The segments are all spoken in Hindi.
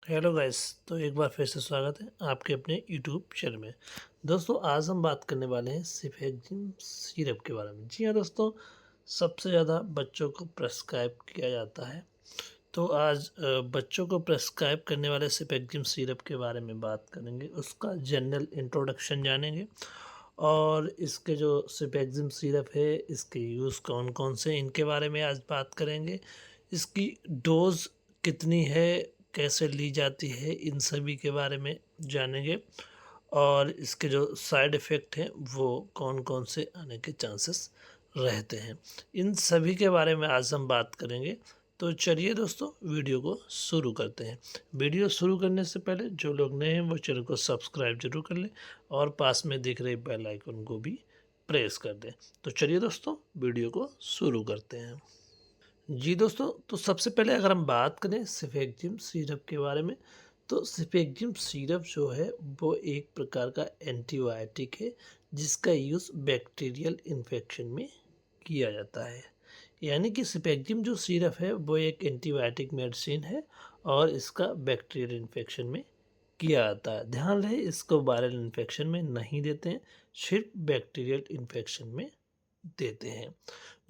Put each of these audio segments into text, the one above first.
Hello guys. तो एक बार फिर से स्वागत है आपके अपने यूट्यूब चैनल में। दोस्तों आज हम बात करने वाले हैं सिफेक्जिम सिरप के बारे में। जी हाँ दोस्तों, सबसे ज़्यादा बच्चों को प्रेस्क्राइब किया जाता है। तो आज बच्चों को प्रेस्क्राइब करने वाले सिफेक्जिम सिरप के बारे में बात करेंगे, उसका जनरल इंट्रोडक्शन जानेंगे और इसके जो सिफेक्जिम सिरप है इसके यूज़ कौन कौन से इनके बारे में आज बात करेंगे। इसकी डोज़ कितनी है, कैसे ली जाती है, इन सभी के बारे में जानेंगे और इसके जो साइड इफ़ेक्ट हैं वो कौन कौन से आने के चांसेस रहते हैं, इन सभी के बारे में आज हम बात करेंगे। तो चलिए दोस्तों वीडियो को शुरू करते हैं। वीडियो शुरू करने से पहले जो लोग नए हैं वो चैनल को सब्सक्राइब जरूर कर लें और पास में दिख रहे बेल आइकन को भी प्रेस कर दें। तो चलिए दोस्तों वीडियो को शुरू करते हैं। जी दोस्तों, तो सबसे पहले अगर हम बात करें सिफेक्जिम सिरप के बारे में, तो सिफेक्जिम सिरप जो है वो एक प्रकार का एंटीबायोटिक है जिसका यूज़ बैक्टीरियल इन्फेक्शन में किया जाता है। यानी कि सिफेक्जिम जो सिरप है वो एक एंटीबायोटिक मेडिसिन है और इसका बैक्टीरियल इन्फेक्शन में किया जाता है। ध्यान रहे, इसको वायरल इन्फेक्शन में नहीं देते हैं, सिर्फ बैक्टीरियल इन्फेक्शन में देते हैं।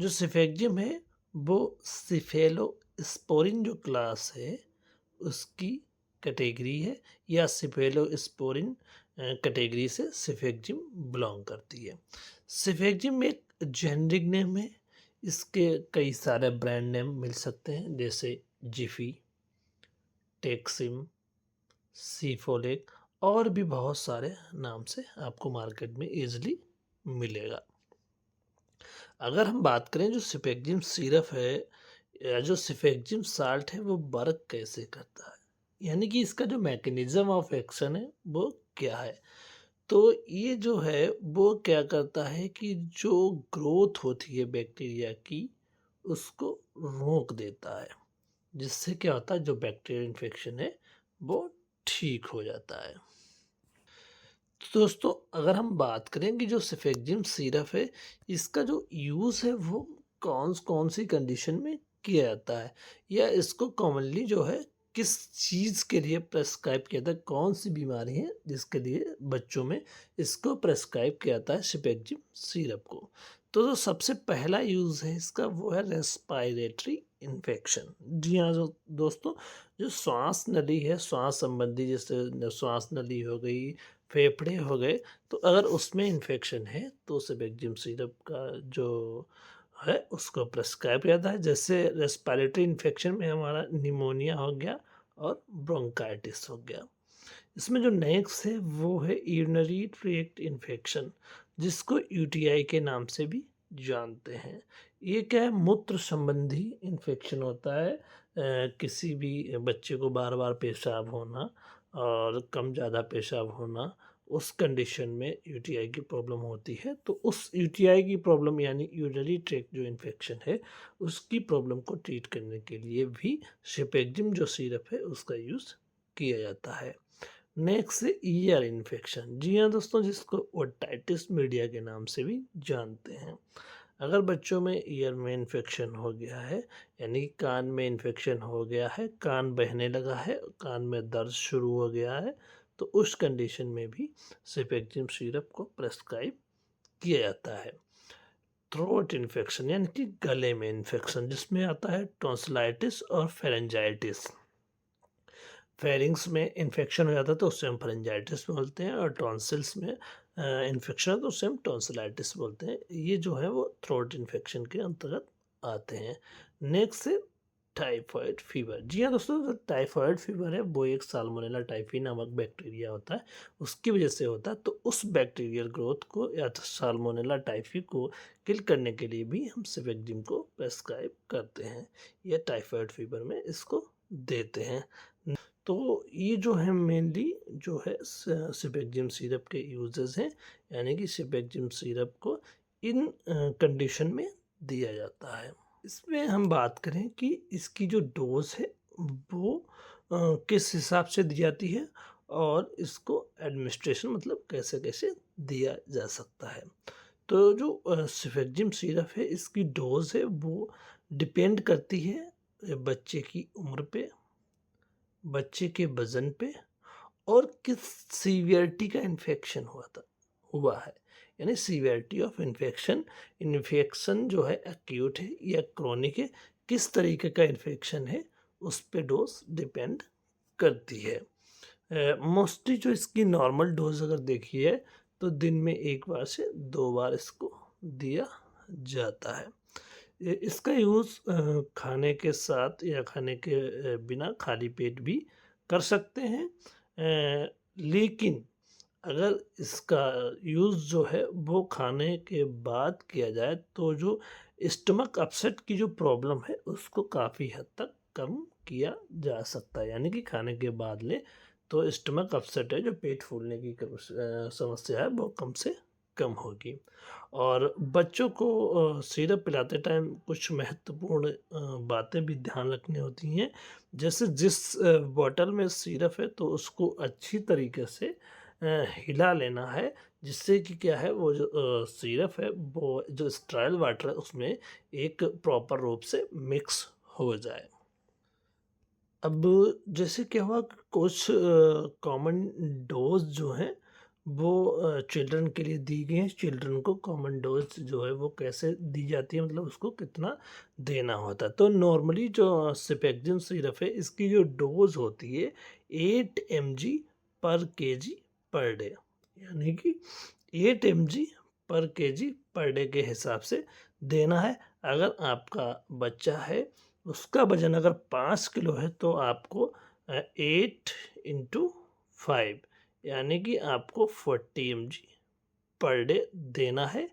जो सिफेक्जिम है वो सिफेलोस्पोरिन जो क्लास है उसकी कैटेगरी है, या सिफेलोस्पोरिन कैटेगरी से सिफेक्जिम बिलोंग करती है। सिफेक्जिम एक जेनरिक नेम है, इसके कई सारे ब्रांड नेम मिल सकते हैं जैसे जिफी, टेक्सिम, सीफोलेक और भी बहुत सारे नाम से आपको मार्केट में इजीली मिलेगा। अगर हम बात करें जो सिफेक्जिम सिरप है या जो सिफेक्जिम साल्ट है वो वर्क कैसे करता है, यानी कि इसका जो मैकेनिज्म ऑफ एक्शन है वो क्या है। तो ये जो है वो क्या करता है कि जो ग्रोथ होती है बैक्टीरिया की उसको रोक देता है, जिससे क्या होता है जो बैक्टीरियल इन्फेक्शन है वो ठीक हो जाता है। तो दोस्तों अगर हम बात करें कि जो सिफेक्जिम सिरप है इसका जो यूज़ है वो कौन कौन सी कंडीशन में किया जाता है, या इसको कॉमनली जो है किस चीज़ के लिए प्रेस्क्राइब किया जाता है, कौन सी बीमारी है जिसके लिए बच्चों में इसको प्रेस्क्राइब किया जाता है सिफेक्जिम सिरप को। तो जो सबसे पहला यूज़ है इसका वो है रेस्पायरेटरी इन्फेक्शन। जी हाँ दोस्तों, जो श्वास नली है, श्वास संबंधी जैसे श्वास नली हो गई, फेफड़े हो गए, तो अगर उसमें इन्फेक्शन है तो सिफेक्जिम सिरप का जो है उसको प्रेस्क्राइब किया जाता है। जैसे रेस्पिरेटरी इन्फेक्शन में हमारा निमोनिया हो गया और ब्रोंकाइटिस हो गया। इसमें जो नेक्स्ट है वो है यूरिनरी ट्रैक्ट इन्फेक्शन, जिसको यूटीआई के नाम से भी जानते हैं। ये क्या है, मूत्र संबंधी इन्फेक्शन होता है। किसी भी बच्चे को बार बार पेशाब होना और कम ज़्यादा पेशाब होना, उस कंडीशन में यूटीआई की प्रॉब्लम होती है। तो उस यूटीआई की प्रॉब्लम यानी यूरिनरी ट्रैक्ट जो इन्फेक्शन है उसकी प्रॉब्लम को ट्रीट करने के लिए भी सिफेक्जिम जो सिरप है उसका यूज़ किया जाता है। नेक्स्ट है ईयर इन्फेक्शन। जी हाँ दोस्तों, जिसको ओटाइटिस मीडिया के नाम से भी जानते हैं। अगर बच्चों में ईयर में इन्फेक्शन हो गया है, यानी कान में इन्फेक्शन हो गया है, कान बहने लगा है, कान में दर्द शुरू हो गया है, तो उस कंडीशन में भी सिफेक्जिम सिरप को प्रेस्क्राइब किया जाता है। थ्रोट इन्फेक्शन यानी कि गले में इन्फेक्शन, जिसमें आता है टॉन्सिलाइटिस और फेरेंजाइटिस। फेरिंग्स में इन्फेक्शन हो जाता है तो उससे हम फेरेंजाइटिस बोलते हैं, और टॉन्सिल्स में इन्फेक्शन है तो उससे हम टॉन्सिलाइटिस बोलते हैं। ये जो है वो थ्रोट इन्फेक्शन के अंतर्गत आते हैं। नेक्स्ट है टाइफाइड फीवर। जी हाँ दोस्तों, जो टाइफाइड फीवर है वो एक साल्मोनेला टाइफी नामक बैक्टीरिया होता है, उसकी वजह से होता है। तो उस बैक्टीरियल ग्रोथ को या तो साल्मोनेला टाइफी को किल करने के लिए भी हम सिफेक्जिम को प्रेस्क्राइब करते हैं, या टाइफाइड फीवर में इसको देते हैं। तो ये जो है मेनली जो है सिफेक्जिम सिरप के यूजेस हैं, यानी कि सिफेक्जिम सिरप को इन कंडीशन में दिया जाता है। इसमें हम बात करें कि इसकी जो डोज है वो किस हिसाब से दी जाती है और इसको एडमिनिस्ट्रेशन मतलब कैसे कैसे दिया जा सकता है। तो जो सिफेक्जिम सिरप है इसकी डोज है वो डिपेंड करती है बच्चे की उम्र पे, बच्चे के वज़न पे और किस सीवियरिटी का इन्फेक्शन हुआ है। यानी सीवियरिटी ऑफ इन्फेक्शन, इन्फेक्शन जो है एक्यूट है या क्रोनिक है, किस तरीके का इन्फेक्शन है, उस पे डोज़ डिपेंड करती है। मोस्टली जो इसकी नॉर्मल डोज़ अगर देखी है तो दिन में 1 बार से 2 बार इसको दिया जाता है। इसका यूज़ खाने के साथ या खाने के बिना खाली पेट भी कर सकते हैं। लेकिन अगर इसका यूज़ जो है वो खाने के बाद किया जाए तो जो स्टमक अपसेट की जो प्रॉब्लम है उसको काफ़ी हद तक कम किया जा सकता है। यानी कि खाने के बाद लें तो स्टमक अपसेट है, जो पेट फूलने की समस्या है वो कम से कम होगी। और बच्चों को सिरप पिलाते टाइम कुछ महत्वपूर्ण बातें भी ध्यान रखनी होती हैं। जैसे जिस बॉटल में सिरप है तो उसको अच्छी तरीके से हिला लेना है, जिससे कि क्या है वो जो सिरप है वो जो स्टेराइल वाटर है उसमें एक प्रॉपर रूप से मिक्स हो जाए। अब जैसे क्या हुआ कि कुछ कॉमन डोज़ जो हैं वो चिल्ड्रन के लिए दी गई हैं। चिल्ड्रन को कॉमन डोज़ जो है वो कैसे दी जाती है, मतलब उसको कितना देना होता है। तो नॉर्मली जो सिपेक्जिम सिरप है इसकी जो डोज़ होती है 8 mg पर केजी पर डे, यानी कि 8 mg पर केजी पर डे के हिसाब से देना है। अगर आपका बच्चा है उसका वज़न अगर 5 किलो है तो आपको 8 इंटू 5 यानी कि आपको 40 mg पर डे देना है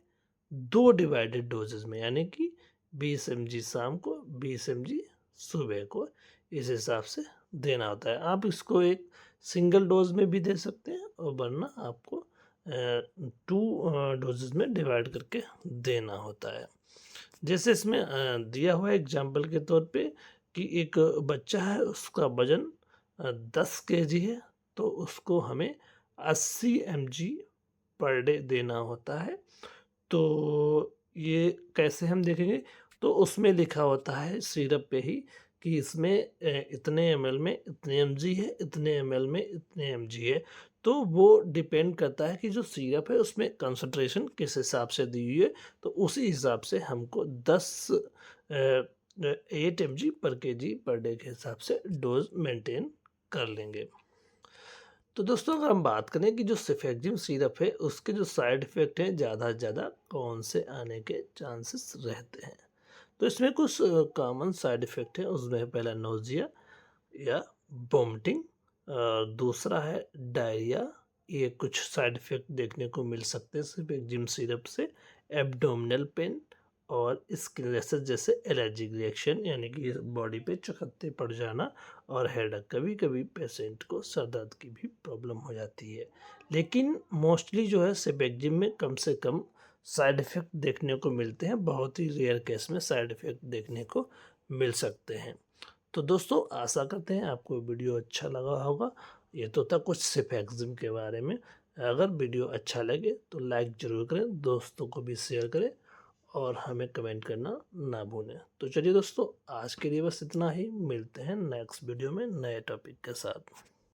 2 डिवाइडेड डोजेज़ में, यानी कि 20 mg शाम को, 20 mg सुबह को, इस हिसाब से देना होता है। आप इसको एक सिंगल डोज़ में भी दे सकते हैं और वरना आपको 2 डोजेज़ में डिवाइड करके देना होता है। जैसे इसमें दिया हुआ है एग्जाम्पल के तौर पे कि एक बच्चा है उसका वज़न 10 केजी है तो उसको हमें 80 mg पर डे देना होता है। तो ये कैसे हम देखेंगे, तो उसमें लिखा होता है सिरप पे ही कि इसमें इतने एमएल में इतने एमजी है, इतने एमएल में इतने एमजी है। तो वो डिपेंड करता है कि जो सिरप है उसमें कंसंट्रेशन किस हिसाब से दी हुई है, तो उसी हिसाब से हमको 8 mg पर केजी पर डे के हिसाब से डोज मेंटेन कर लेंगे। तो दोस्तों अगर हम बात करें कि जो सेफेक्जिम सिरप है उसके जो साइड इफ़ेक्ट हैं ज़्यादा से ज़्यादा कौन से आने के चांसेस रहते हैं, तो इसमें कुछ कॉमन साइड इफ़ेक्ट हैं। उसमें है पहला नोज़िया या वोमिटिंग, दूसरा है डायरिया। ये कुछ साइड इफ़ेक्ट देखने को मिल सकते हैं सेफेक्जिम सिरप से। एब्डोमिनल पेन और स्किन रैशेस जैसे एलर्जिक रिएक्शन, यानी कि बॉडी पे चकत्ते पड़ जाना और हेडेक। कभी कभी पेशेंट को सर दर्द की भी प्रॉब्लम हो जाती है, लेकिन मोस्टली जो है सेफेक्जिम में कम से कम साइड इफ़ेक्ट देखने को मिलते हैं। बहुत ही रेयर केस में साइड इफ़ेक्ट देखने को मिल सकते हैं। तो दोस्तों आशा करते हैं आपको वीडियो अच्छा लगा होगा। ये तो था कुछ सेफेक्जिम के बारे में। अगर वीडियो अच्छा लगे तो लाइक ज़रूर करें, दोस्तों को भी शेयर करें और हमें कमेंट करना ना भूलें। तो चलिए दोस्तों आज के लिए बस इतना ही, मिलते हैं नेक्स्ट वीडियो में नए टॉपिक के साथ।